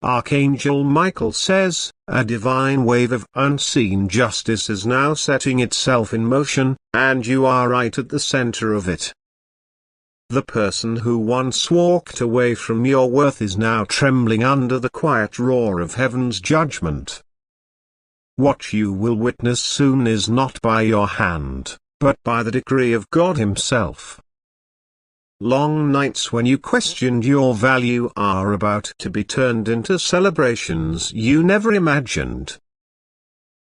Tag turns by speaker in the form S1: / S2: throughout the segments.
S1: Archangel Michael says, a divine wave of unseen justice is now setting itself in motion, and you are right at the center of it. The person who once walked away from your worth is now trembling under the quiet roar of heaven's judgment. What you will witness soon is not by your hand, but by the decree of God Himself. Long nights when you questioned your value are about to be turned into celebrations you never imagined.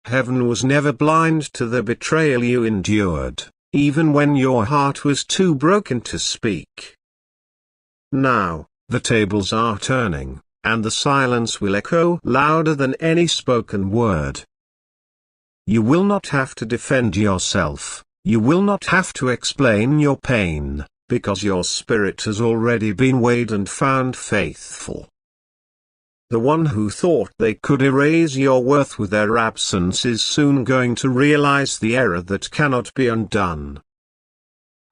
S1: Heaven was never blind to the betrayal you endured, even when your heart was too broken to speak. Now, the tables are turning, and the silence will echo louder than any spoken word. You will not have to defend yourself, you will not have to explain your pain, because your spirit has already been weighed and found faithful. The one who thought they could erase your worth with their absence is soon going to realize the error that cannot be undone.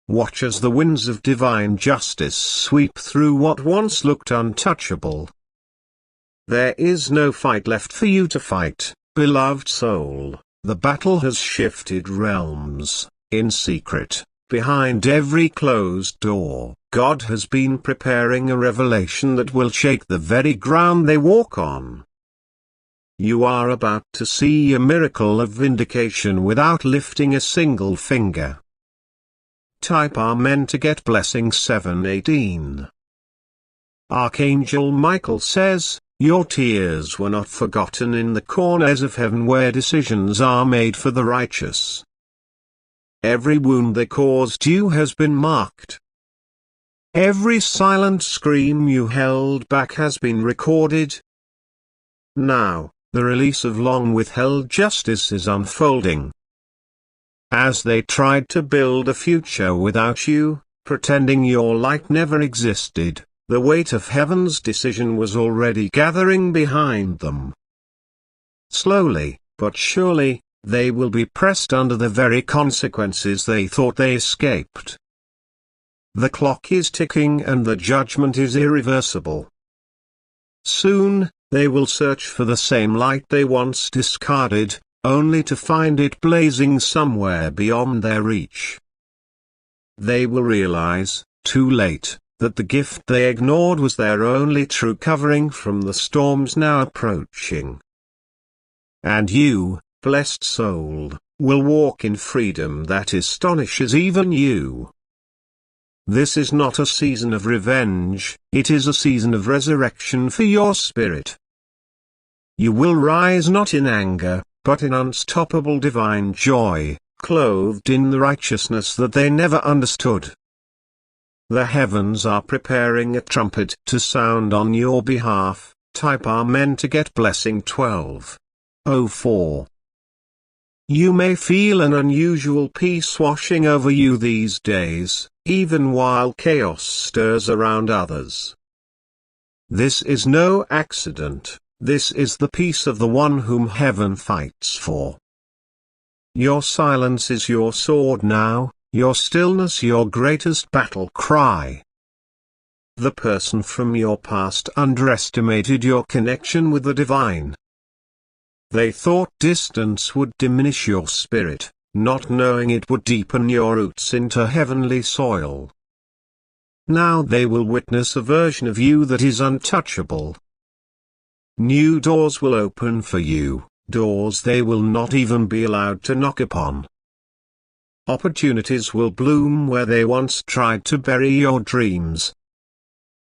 S1: Watch as the winds of divine justice sweep through what once looked untouchable. There is no fight left for you to fight, beloved soul. The battle has shifted realms, in secret. Behind every closed door, God has been preparing a revelation that will shake the very ground they walk on. You are about to see a miracle of vindication without lifting a single finger. Type Amen to get blessing 7:18. Archangel Michael says, your tears were not forgotten in the corners of heaven where decisions are made for the righteous. Every wound they caused you has been marked. Every silent scream you held back has been recorded. Now, the release of long withheld justice is unfolding. As they tried to build a future without you, pretending your light never existed, the weight of heaven's decision was already gathering behind them. Slowly, but surely, they will be pressed under the very consequences they thought they escaped. The clock is ticking and the judgment is irreversible. Soon, they will search for the same light they once discarded, only to find it blazing somewhere beyond their reach. They will realize, too late, that the gift they ignored was their only true covering from the storms now approaching. And you, blessed soul, will walk in freedom that astonishes even you. This is not a season of revenge, it is a season of resurrection for your spirit. You will rise not in anger, but in unstoppable divine joy, clothed in the righteousness that they never understood. The heavens are preparing a trumpet to sound on your behalf. Type Amen to get blessing 12:04. You may feel an unusual peace washing over you these days, even while chaos stirs around others. This is no accident, this is the peace of the one whom heaven fights for. Your silence is your sword now, your stillness your greatest battle cry. The person from your past underestimated your connection with the divine. They thought distance would diminish your spirit, not knowing it would deepen your roots into heavenly soil. Now they will witness a version of you that is untouchable. New doors will open for you, doors they will not even be allowed to knock upon. Opportunities will bloom where they once tried to bury your dreams.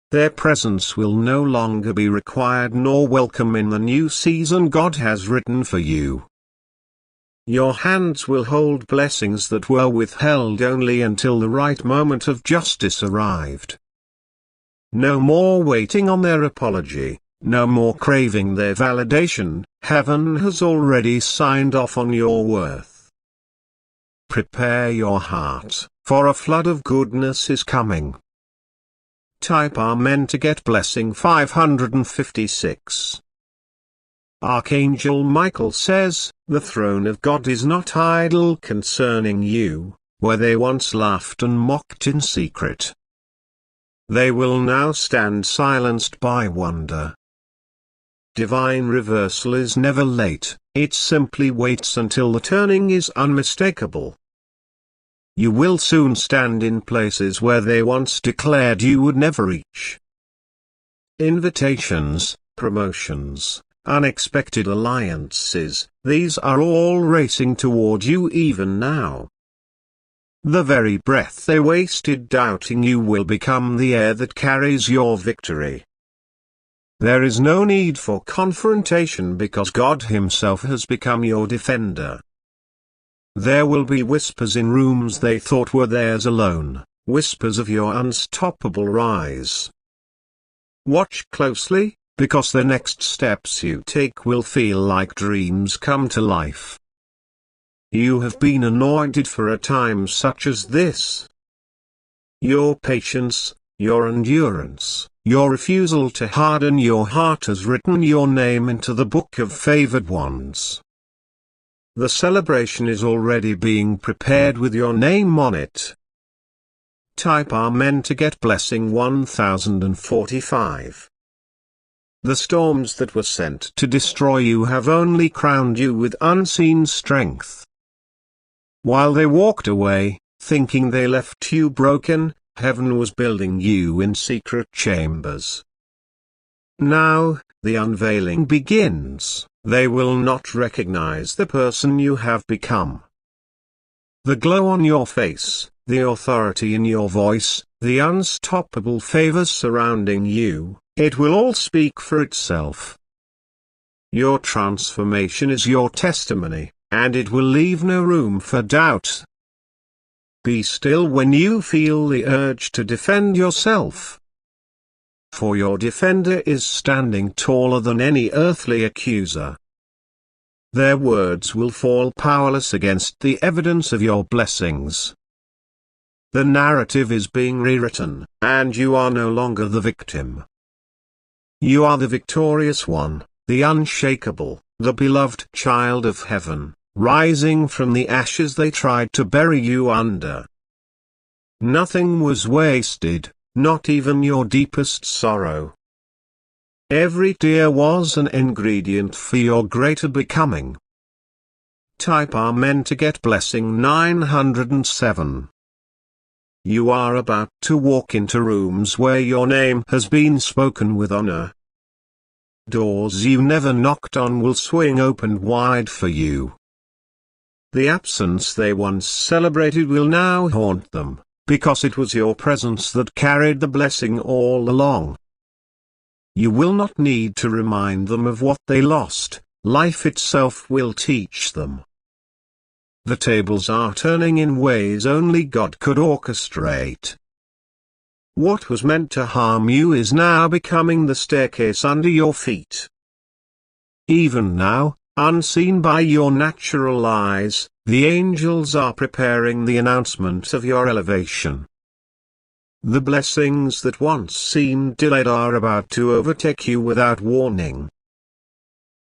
S1: Their presence will no longer be required nor welcome in the new season God has written for you. Your hands will hold blessings that were withheld only until the right moment of justice arrived. No more waiting on their apology, no more craving their validation, heaven has already signed off on your worth. Prepare your heart, for a flood of goodness is coming. Type Amen to get blessing 556. Archangel Michael says, the throne of God is not idle concerning you, where they once laughed and mocked in secret. They will now stand silenced by wonder. Divine reversal is never late, it simply waits until the turning is unmistakable. You will soon stand in places where they once declared you would never reach. Invitations, promotions, unexpected alliances, these are all racing toward you even now. The very breath they wasted doubting you will become the air that carries your victory. There is no need for confrontation because God Himself has become your defender. There will be whispers in rooms they thought were theirs alone, whispers of your unstoppable rise. Watch closely, because the next steps you take will feel like dreams come to life. You have been anointed for a time such as this. Your patience, your endurance, your refusal to harden your heart has written your name into the book of favored ones. The celebration is already being prepared with your name on it. Type Amen to get blessing 1045. The storms that were sent to destroy you have only crowned you with unseen strength. While they walked away, thinking they left you broken, heaven was building you in secret chambers. Now, the unveiling begins. They will not recognize the person you have become. The glow on your face, the authority in your voice, the unstoppable favors surrounding you, it will all speak for itself. Your transformation is your testimony, and it will leave no room for doubt. Be still when you feel the urge to defend yourself. For your defender is standing taller than any earthly accuser. Their words will fall powerless against the evidence of your blessings. The narrative is being rewritten, and you are no longer the victim. You are the victorious one, the unshakable, the beloved child of heaven, rising from the ashes they tried to bury you under. Nothing was wasted, not even your deepest sorrow. Every tear was an ingredient for your greater becoming. Type Amen to get blessing 907. You are about to walk into rooms where your name has been spoken with honor. Doors you never knocked on will swing open wide for you. The absence they once celebrated will now haunt them, because it was your presence that carried the blessing all along. You will not need to remind them of what they lost, life itself will teach them. The tables are turning in ways only God could orchestrate. What was meant to harm you is now becoming the staircase under your feet. Even now, unseen by your natural eyes, the angels are preparing the announcement of your elevation. The blessings that once seemed delayed are about to overtake you without warning.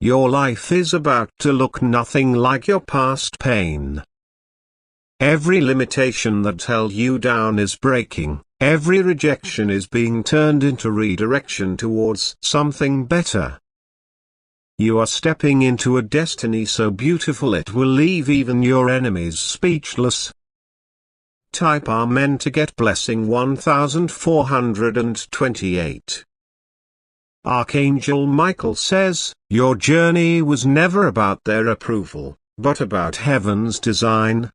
S1: Your life is about to look nothing like your past pain. Every limitation that held you down is breaking, every rejection is being turned into redirection towards something better. You are stepping into a destiny so beautiful it will leave even your enemies speechless. Type Amen to get blessing 1428. Archangel Michael says, your journey was never about their approval, but about heaven's design.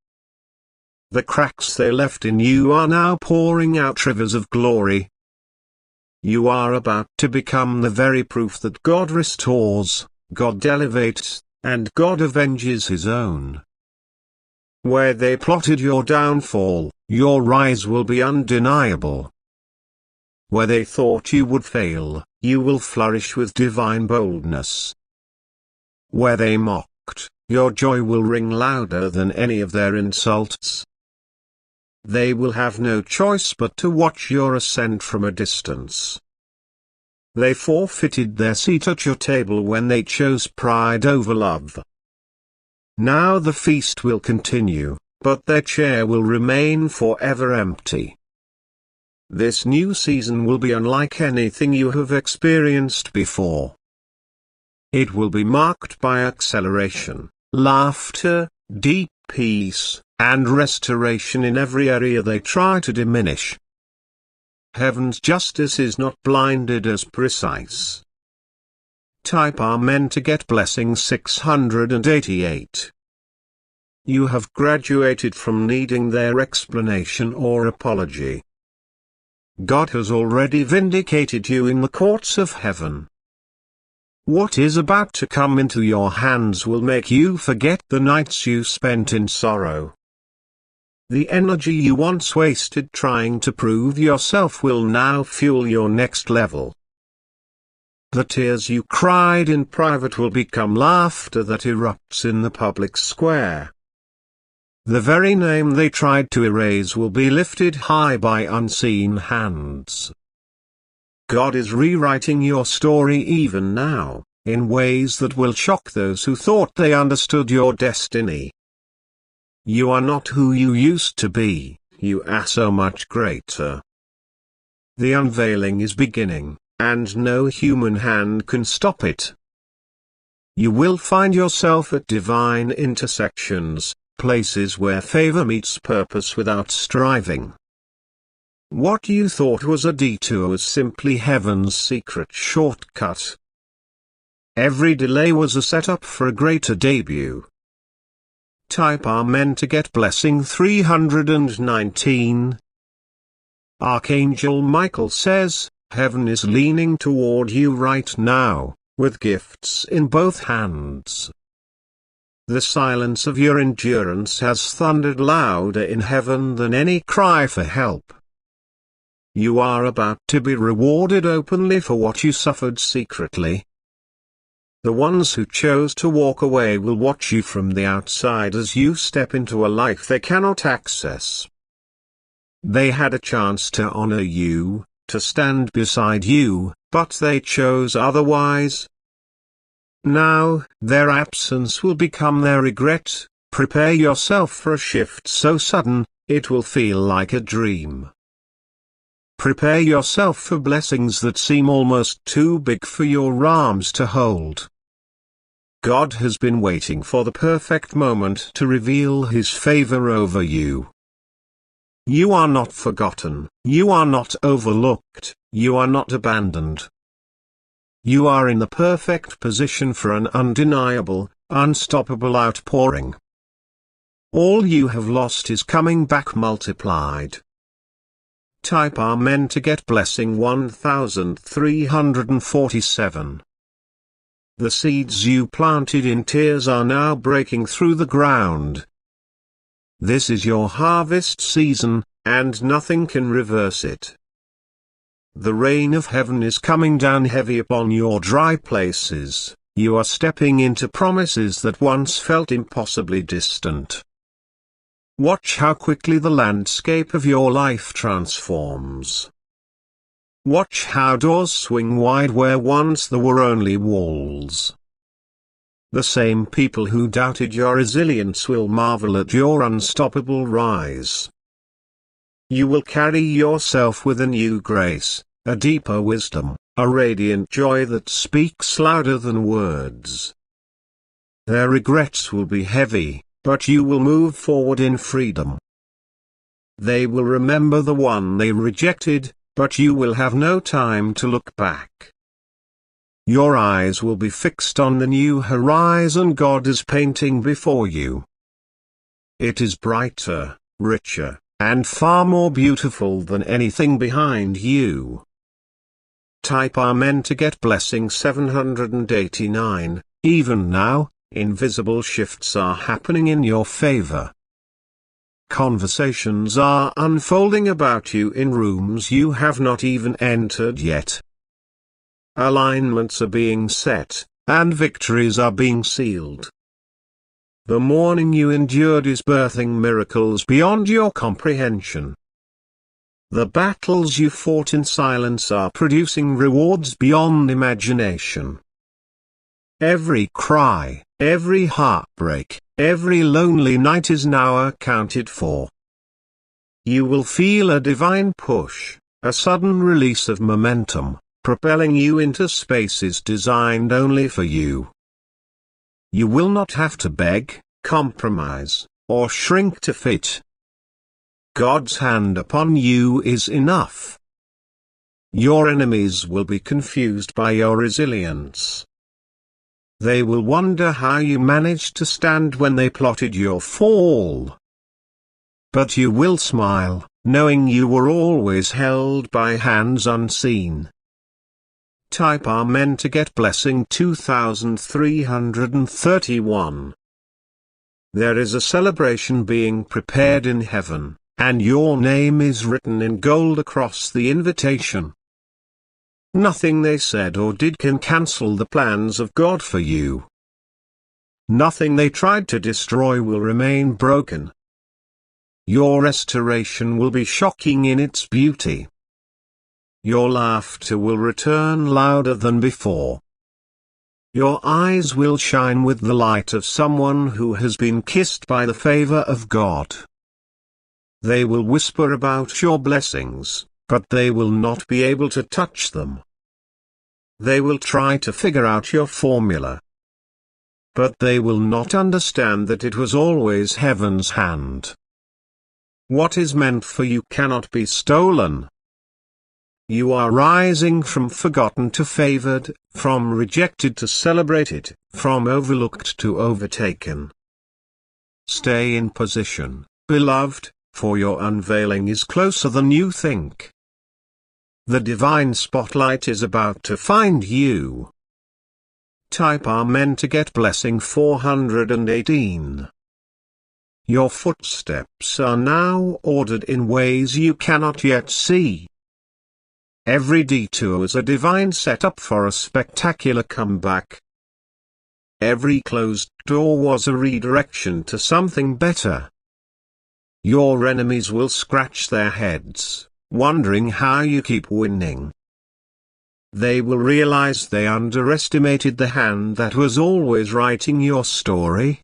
S1: The cracks they left in you are now pouring out rivers of glory. You are about to become the very proof that God restores, God elevates, and God avenges His own. Where they plotted your downfall, your rise will be undeniable. Where they thought you would fail, you will flourish with divine boldness. Where they mocked, your joy will ring louder than any of their insults. They will have no choice but to watch your ascent from a distance. They forfeited their seat at your table when they chose pride over love. Now the feast will continue, but their chair will remain forever empty. This new season will be unlike anything you have experienced before. It will be marked by acceleration, laughter, deep peace, and restoration in every area they try to diminish. Heaven's justice is not blinded as precise. Type Amen to get blessing 688. You have graduated from needing their explanation or apology. God has already vindicated you in the courts of heaven. What is about to come into your hands will make you forget the nights you spent in sorrow. The energy you once wasted trying to prove yourself will now fuel your next level. The tears you cried in private will become laughter that erupts in the public square. The very name they tried to erase will be lifted high by unseen hands. God is rewriting your story even now, in ways that will shock those who thought they understood your destiny. You are not who you used to be, you are so much greater. The unveiling is beginning, and no human hand can stop it. You will find yourself at divine intersections, places where favor meets purpose without striving. What you thought was a detour was simply heaven's secret shortcut. Every delay was a setup for a greater debut. Type Amen to get blessing 319. Archangel Michael says, Heaven is leaning toward you right now, with gifts in both hands. The silence of your endurance has thundered louder in heaven than any cry for help. You are about to be rewarded openly for what you suffered secretly. The ones who chose to walk away will watch you from the outside as you step into a life they cannot access. They had a chance to honor you, to stand beside you, but they chose otherwise. Now, their absence will become their regret. Prepare yourself for a shift so sudden, it will feel like a dream. Prepare yourself for blessings that seem almost too big for your arms to hold. God has been waiting for the perfect moment to reveal His favor over you. You are not forgotten, you are not overlooked, you are not abandoned. You are in the perfect position for an undeniable, unstoppable outpouring. All you have lost is coming back multiplied. Type Amen to get blessing 1347. The seeds you planted in tears are now breaking through the ground. This is your harvest season, and nothing can reverse it. The rain of heaven is coming down heavy upon your dry places. You are stepping into promises that once felt impossibly distant. Watch how quickly the landscape of your life transforms. Watch how doors swing wide where once there were only walls. The same people who doubted your resilience will marvel at your unstoppable rise. You will carry yourself with a new grace, a deeper wisdom, a radiant joy that speaks louder than words. Their regrets will be heavy, but you will move forward in freedom. They will remember the one they rejected, but you will have no time to look back. Your eyes will be fixed on the new horizon God is painting before you. It is brighter, richer, and far more beautiful than anything behind you. Type Amen to get blessing 789. Even now, invisible shifts are happening in your favor. Conversations are unfolding about you in rooms you have not even entered yet. Alignments are being set, and victories are being sealed. The mourning you endured is birthing miracles beyond your comprehension. The battles you fought in silence are producing rewards beyond imagination. Every cry, every heartbreak, every lonely night is now accounted for. You will feel a divine push, a sudden release of momentum, propelling you into spaces designed only for you. You will not have to beg, compromise, or shrink to fit. God's hand upon you is enough. Your enemies will be confused by your resilience. They will wonder how you managed to stand when they plotted your fall. But you will smile, knowing you were always held by hands unseen. Type Amen to get blessing 2331. There is a celebration being prepared in heaven, and your name is written in gold across the invitation. Nothing they said or did can cancel the plans of God for you. Nothing they tried to destroy will remain broken. Your restoration will be shocking in its beauty. Your laughter will return louder than before. Your eyes will shine with the light of someone who has been kissed by the favor of God. They will whisper about your blessings, but they will not be able to touch them. They will try to figure out your formula, but they will not understand that it was always heaven's hand. What is meant for you cannot be stolen. You are rising from forgotten to favored, from rejected to celebrated, from overlooked to overtaken. Stay in position, beloved, for your unveiling is closer than you think. The divine spotlight is about to find you. Type Amen to get blessing 418. Your footsteps are now ordered in ways you cannot yet see. Every detour is a divine setup for a spectacular comeback. Every closed door was a redirection to something better. Your enemies will scratch their heads, wondering how you keep winning. They will realize they underestimated the hand that was always writing your story.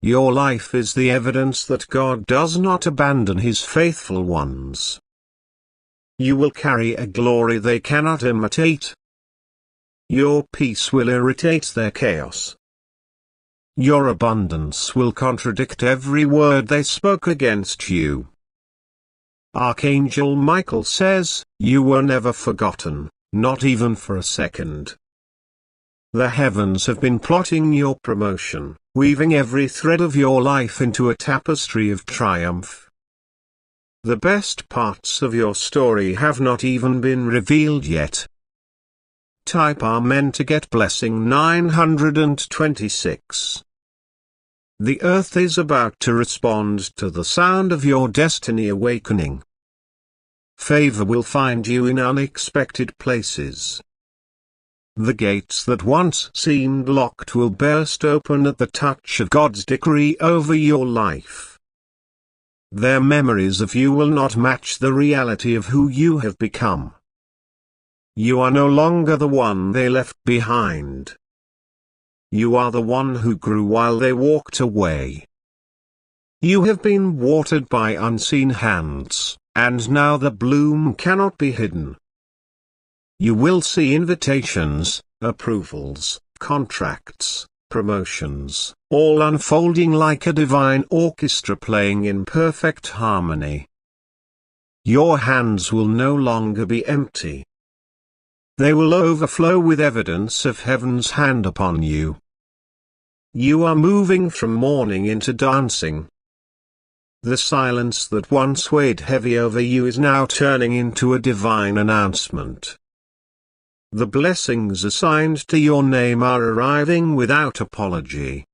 S1: Your life is the evidence that God does not abandon His faithful ones. You will carry a glory they cannot imitate. Your peace will irritate their chaos. Your abundance will contradict every word they spoke against you. Archangel Michael says, you were never forgotten, not even for a second. The heavens have been plotting your promotion, weaving every thread of your life into a tapestry of triumph. The best parts of your story have not even been revealed yet. Type Amen to get blessing 926. The earth is about to respond to the sound of your destiny awakening. Favor will find you in unexpected places. The gates that once seemed locked will burst open at the touch of God's decree over your life. Their memories of you will not match the reality of who you have become. You are no longer the one they left behind. You are the one who grew while they walked away. You have been watered by unseen hands, and now the bloom cannot be hidden. You will see invitations, approvals, contracts, promotions, all unfolding like a divine orchestra playing in perfect harmony. Your hands will no longer be empty. They will overflow with evidence of heaven's hand upon you. You are moving from mourning into dancing. The silence that once weighed heavy over you is now turning into a divine announcement. The blessings assigned to your name are arriving without apology.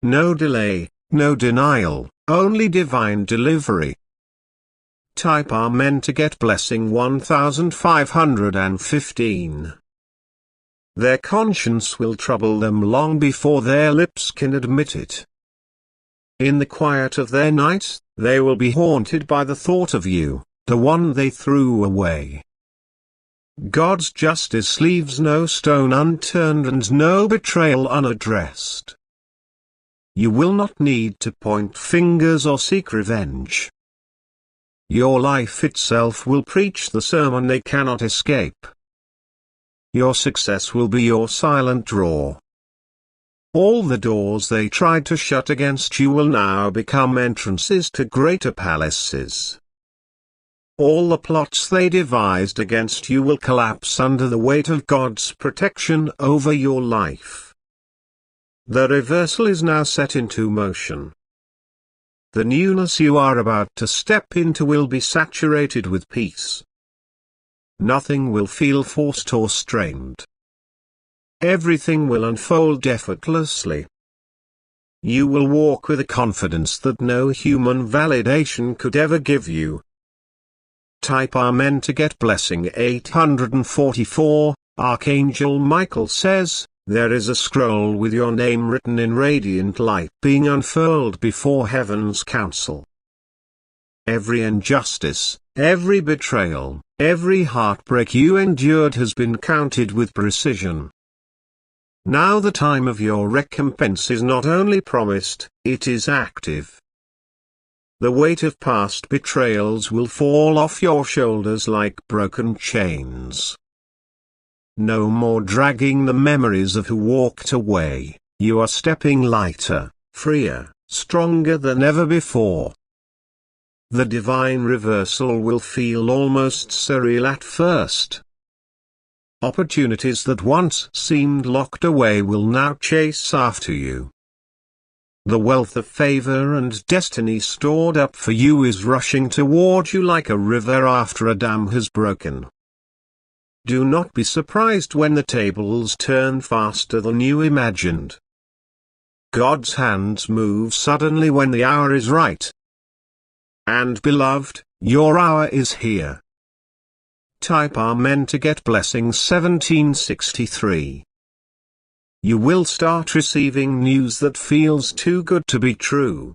S1: No delay, no denial, only divine delivery. Type Amen to get blessing 1515. Their conscience will trouble them long before their lips can admit it. In the quiet of their night, they will be haunted by the thought of you, the one they threw away. God's justice leaves no stone unturned and no betrayal unaddressed. You will not need to point fingers or seek revenge. Your life itself will preach the sermon they cannot escape. Your success will be your silent draw. All the doors they tried to shut against you will now become entrances to greater palaces. All the plots they devised against you will collapse under the weight of God's protection over your life. The reversal is now set into motion. The newness you are about to step into will be saturated with peace. Nothing will feel forced or strained. Everything will unfold effortlessly. You will walk with a confidence that no human validation could ever give you. Type Amen to get blessing 844. Archangel Michael says, there is a scroll with your name written in radiant light being unfurled before heaven's council. Every injustice, every betrayal, every heartbreak you endured has been counted with precision. Now the time of your recompense is not only promised, it is active. The weight of past betrayals will fall off your shoulders like broken chains. No more dragging the memories of who walked away. You are stepping lighter, freer, stronger than ever before. The divine reversal will feel almost surreal at first. Opportunities that once seemed locked away will now chase after you. The wealth of favor and destiny stored up for you is rushing toward you like a river after a dam has broken. Do not be surprised when the tables turn faster than you imagined. God's hands move suddenly when the hour is right. And beloved, your hour is here. Type Amen to get blessing 1763. You will start receiving news that feels too good to be true.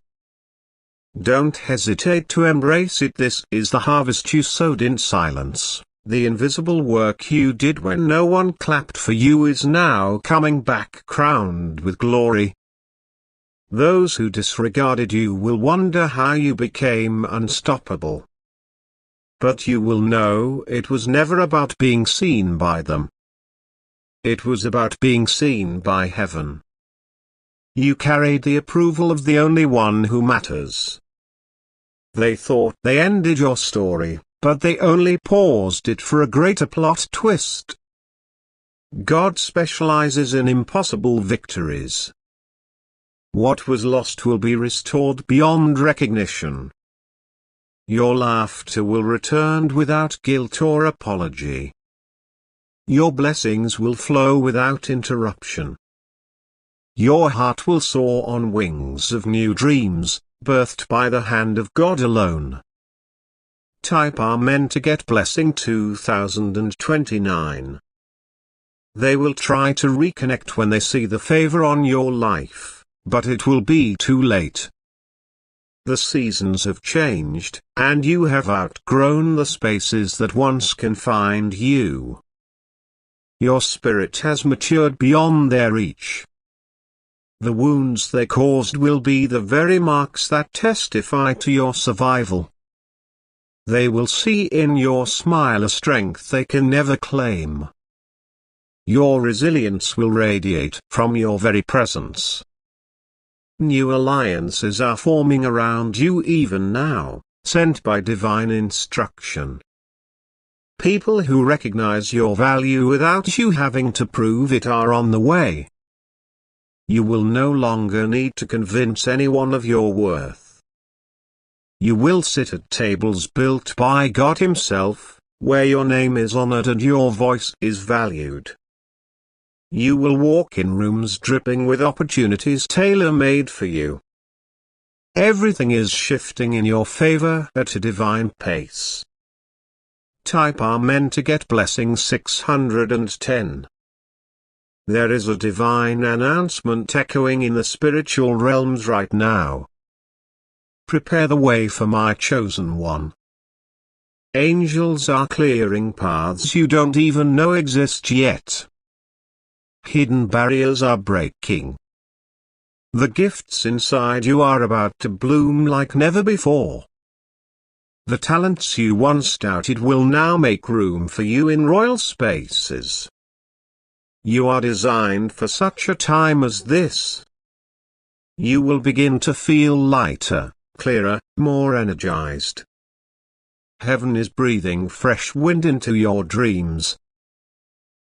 S1: Don't hesitate to embrace it. This is the harvest you sowed in silence. The invisible work you did when no one clapped for you is now coming back crowned with glory. Those who disregarded you will wonder how you became unstoppable. But you will know it was never about being seen by them. It was about being seen by heaven. You carried the approval of the only one who matters. They thought they ended your story, but they only paused it for a greater plot twist. God specializes in impossible victories. What was lost will be restored beyond recognition. Your laughter will return without guilt or apology. Your blessings will flow without interruption. Your heart will soar on wings of new dreams, birthed by the hand of God alone. Type Amen to get blessing 2029. They will try to reconnect when they see the favor on your life, but it will be too late. The seasons have changed, and you have outgrown the spaces that once confined you. Your spirit has matured beyond their reach. The wounds they caused will be the very marks that testify to your survival. They will see in your smile a strength they can never claim. Your resilience will radiate from your very presence. New alliances are forming around you even now, sent by divine instruction. People who recognize your value without you having to prove it are on the way. You will no longer need to convince anyone of your worth. You will sit at tables built by God Himself, where your name is honored and your voice is valued. You will walk in rooms dripping with opportunities tailor-made for you. Everything is shifting in your favor at a divine pace. Type Amen to get blessing 610. There is a divine announcement echoing in the spiritual realms right now. Prepare the way for my chosen one. Angels are clearing paths you don't even know exist yet. Hidden barriers are breaking. The gifts inside you are about to bloom like never before. The talents you once doubted will now make room for you in royal spaces. You are designed for such a time as this. You will begin to feel lighter, clearer, more energized. Heaven is breathing fresh wind into your dreams.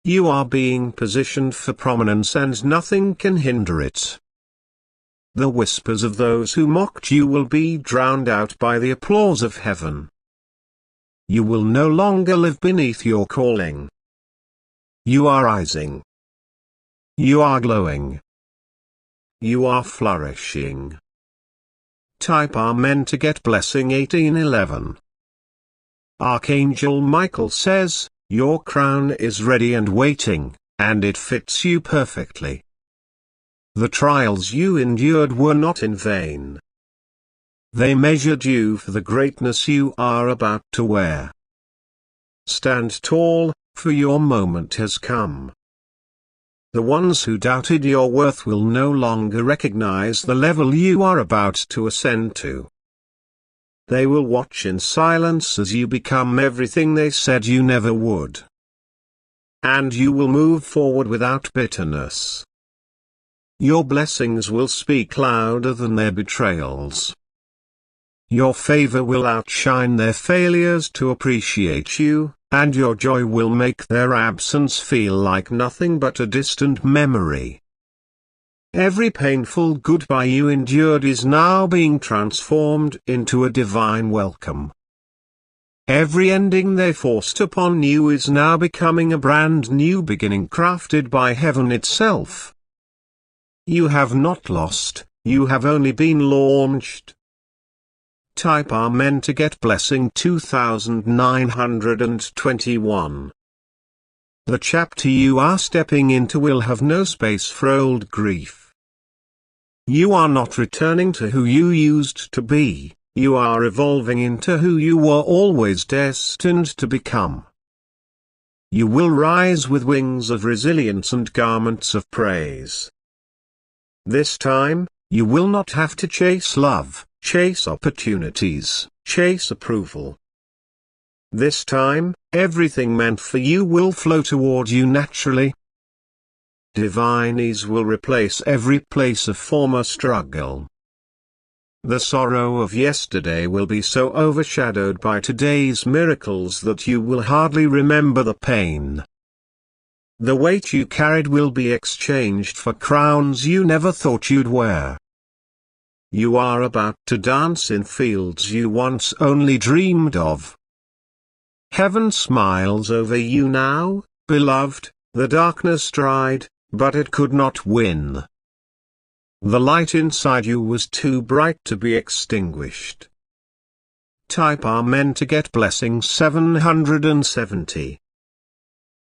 S1: You are being positioned for prominence and nothing can hinder it. The whispers of those who mocked you will be drowned out by the applause of heaven. You will no longer live beneath your calling. You are rising. You are glowing. You are flourishing. Type Amen to get blessing 1811. Archangel Michael says, your crown is ready and waiting, and it fits you perfectly. The trials you endured were not in vain. They measured you for the greatness you are about to wear. Stand tall, for your moment has come. The ones who doubted your worth will no longer recognize the level you are about to ascend to. They will watch in silence as you become everything they said you never would. And you will move forward without bitterness. Your blessings will speak louder than their betrayals. Your favor will outshine their failures to appreciate you, and your joy will make their absence feel like nothing but a distant memory. Every painful goodbye you endured is now being transformed into a divine welcome. Every ending they forced upon you is now becoming a brand new beginning crafted by heaven itself. You have not lost, you have only been launched. Type Amen to get blessing 2921. The chapter you are stepping into will have no space for old grief. You are not returning to who you used to be, you are evolving into who you were always destined to become. You will rise with wings of resilience and garments of praise. This time, you will not have to chase love, chase opportunities, chase approval. This time, everything meant for you will flow toward you naturally. Divine ease will replace every place of former struggle. The sorrow of yesterday will be so overshadowed by today's miracles that you will hardly remember the pain. The weight you carried will be exchanged for crowns you never thought you'd wear. You are about to dance in fields you once only dreamed of. Heaven smiles over you now, beloved, the darkness tried, but it could not win. The light inside you was too bright to be extinguished. Type Amen to get blessing 770.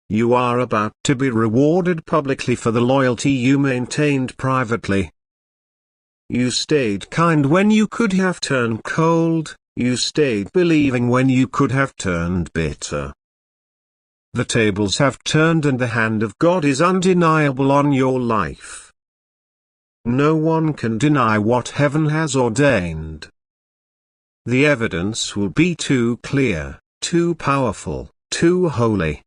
S1: You are about to be rewarded publicly for the loyalty you maintained privately. You stayed kind when you could have turned cold, you stayed believing when you could have turned bitter. The tables have turned and the hand of God is undeniable on your life. No one can deny what heaven has ordained. The evidence will be too clear, too powerful, too holy.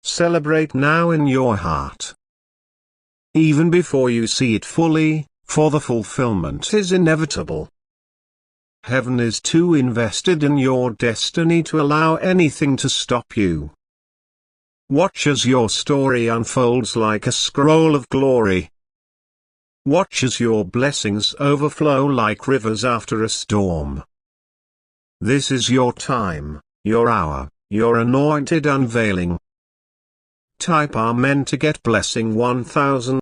S1: Celebrate now in your heart. Even before you see it fully, for the fulfillment is inevitable. Heaven is too invested in your destiny to allow anything to stop you. Watch as your story unfolds like a scroll of glory. Watch as your blessings overflow like rivers after a storm. This is your time, your hour, your anointed unveiling. Type Amen to get blessing 1000.